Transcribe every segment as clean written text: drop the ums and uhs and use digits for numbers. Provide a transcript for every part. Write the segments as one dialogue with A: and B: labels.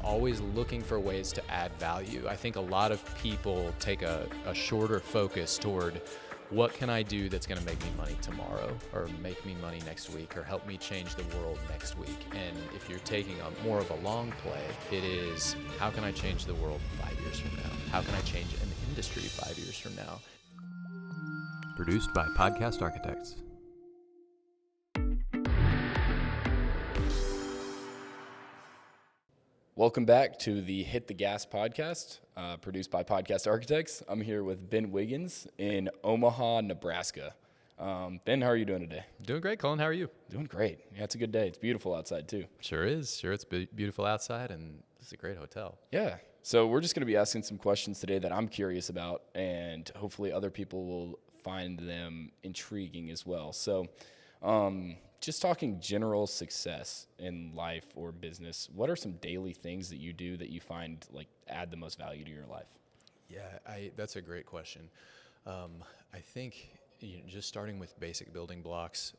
A: always looking for ways to add value. I think a lot of people take a shorter focus toward what can I do that's going to make me money tomorrow, or make me money next week, or help me change the world next week. And if you're taking more of a long play, it is, how can I change the world 5 years from now? How can I change an industry 5 years from now?
B: Produced by Podcast Architects.
C: Welcome back to the Hit the Gas podcast, produced by Podcast Architects. I'm here with Ben Wiggins in Omaha, Nebraska. Ben, how are you doing today?
A: Doing great, Cullen. How are you?
C: Doing great. Yeah, it's a good day. It's beautiful outside, too.
A: Sure is. Sure, it's beautiful outside, and this is a great hotel.
C: Yeah. So we're just going to be asking some questions today that I'm curious about, and hopefully other people will find them intriguing as well. So just talking general success in life or business, what are some daily things that you do that you find like add the most value to your life?
A: Yeah, that's a great question. I think just starting with basic building blocks,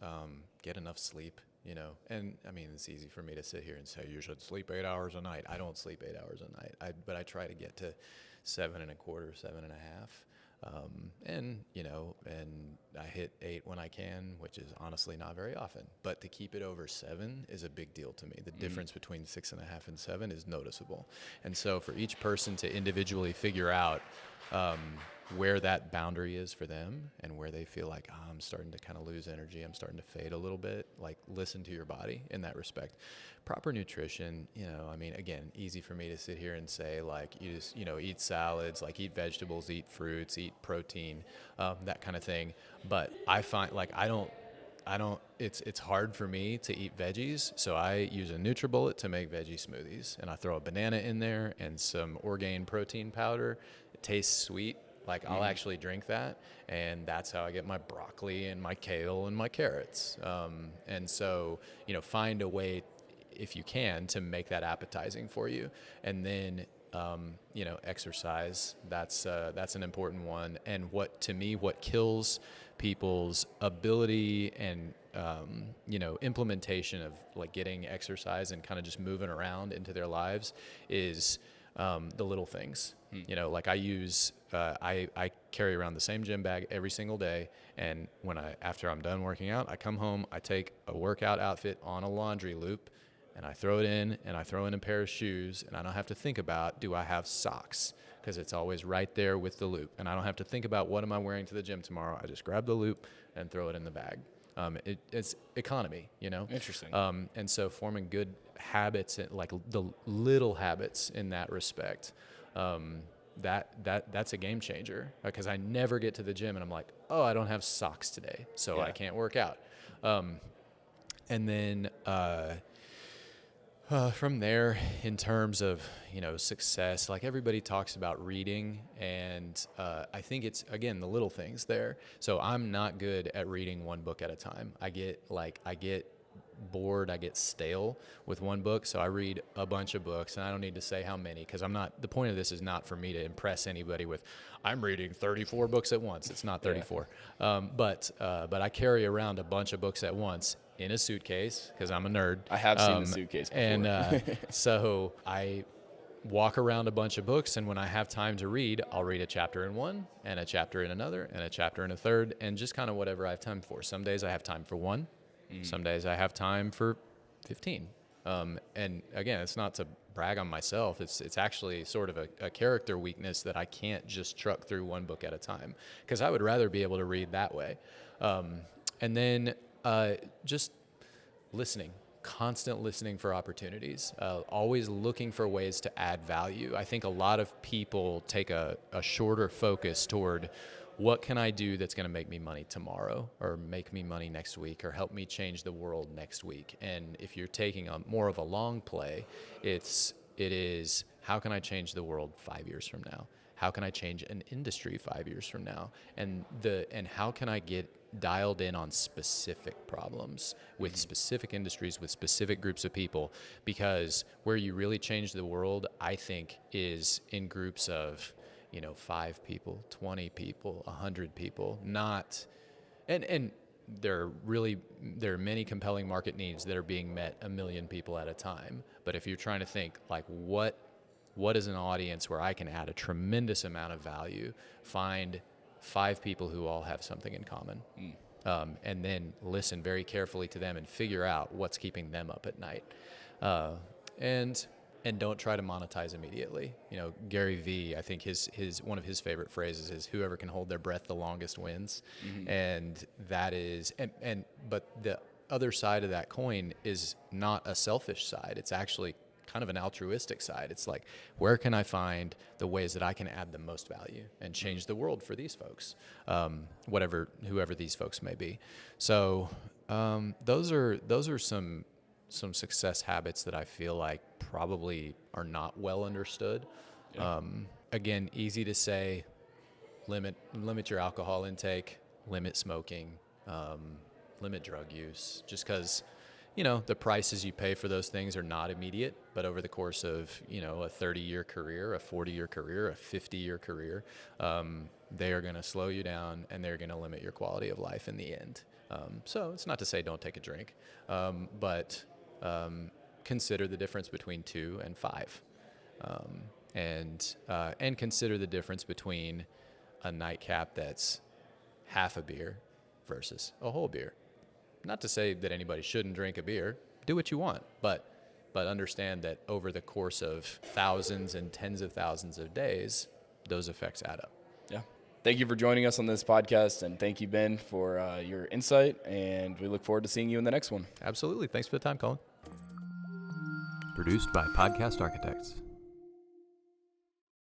A: get enough sleep, and I mean, it's easy for me to sit here and say, you should sleep 8 hours a night. I don't sleep 8 hours a night, but I try to get to 7.25, 7.5. And I hit 8 when I can, which is honestly not very often. But to keep it over 7 is a big deal to me. The difference between 6.5 and 7 is noticeable. And so for each person to individually figure out where that boundary is for them and where they feel like, I'm starting to kind of lose energy, I'm starting to fade a little bit, like listen to your body in that respect. Proper nutrition, again, easy for me to sit here and say, like, you just, eat salads, like eat vegetables, eat fruits, eat protein, that kind of thing. But I find like it's hard for me to eat veggies, so I use a NutriBullet to make veggie smoothies, and I throw a banana in there and some Orgain protein powder. It tastes sweet. Like, I'll actually drink that, and that's how I get my broccoli and my kale and my carrots. And so, find a way, if you can, to make that appetizing for you. And then, exercise, that's an important one. And what kills people's ability and, implementation of, like, getting exercise and kind of just moving around into their lives is the little things. Like I carry around the same gym bag every single day, and after I'm done working out, I come home, I take a workout outfit on a laundry loop, and I throw it in, and I throw in a pair of shoes, and I don't have to think about, do I have socks? Because it's always right there with the loop, and I don't have to think about, what am I wearing to the gym tomorrow? I just grab the loop and throw it in the bag. It's economy,
C: Interesting.
A: And so forming good habits, like the little habits in that respect, that's a game changer, because I never get to the gym and I'm like, oh, I don't have socks today, so I can't work out. And then from there, in terms of, success, like everybody talks about reading, and I think it's, again, the little things there. So I'm not good at reading one book at a time. I get bored, I get stale with one book, so I read a bunch of books, and I don't need to say how many, because the point of this is not for me to impress anybody with, I'm reading 34 books at once. It's not 34. But I carry around a bunch of books at once in a suitcase, because I'm a nerd.
C: I have seen the suitcase before.
A: And so I walk around a bunch of books, and when I have time to read, I'll read a chapter in one, and a chapter in another, and a chapter in a third, and just kind of whatever I have time for. Some days I have time for one. Some days I have time for 15. And again, it's not to brag on myself. It's actually sort of a character weakness that I can't just truck through one book at a time, because I would rather be able to read that way. And then just listening. Constant listening for opportunities, always looking for ways to add value. I think a lot of people take a shorter focus toward, what can I do that's going to make me money tomorrow, or make me money next week, or help me change the world next week? And if you're taking more of a long play, it is, how can I change the world 5 years from now? How can I change an industry 5 years from now? And how can I get dialed in on specific problems with specific industries, with specific groups of people? Because where you really change the world, I think, is in groups of 5 people, 20 people, 100 people, not, and there are many compelling market needs that are being met 1 million people at a time. But if you're trying to think like what is an audience where I can add a tremendous amount of value, find 5 people who all have something in common, and then listen very carefully to them and figure out what's keeping them up at night, and don't try to monetize immediately. You know, Gary Vee, I think his one of his favorite phrases is whoever can hold their breath the longest wins. And that is, but the other side of that coin is not a selfish side. It's actually kind of an altruistic side. It's like, where can I find the ways that I can add the most value and change the world for these folks, whoever these folks may be. So those are some success habits that I feel like probably are not well understood. Yeah. Again, easy to say, limit your alcohol intake, limit smoking, limit drug use, just because, you know, the prices you pay for those things are not immediate, but over the course of, you know, a 30-year career, a 40-year career, a 50-year career, they are going to slow you down and they're going to limit your quality of life in the end. So it's not to say don't take a drink, but consider the difference between 2 and 5, and consider the difference between a nightcap that's half a beer versus a whole beer. Not to say that anybody shouldn't drink a beer. Do what you want, but understand that over the course of thousands and tens of thousands of days, those effects add up.
C: Yeah. Thank you for joining us on this podcast, and thank you, Ben, for your insight, and we look forward to seeing you in the next one.
A: Absolutely. Thanks for the time, Cullen.
B: Produced by Podcast Architects.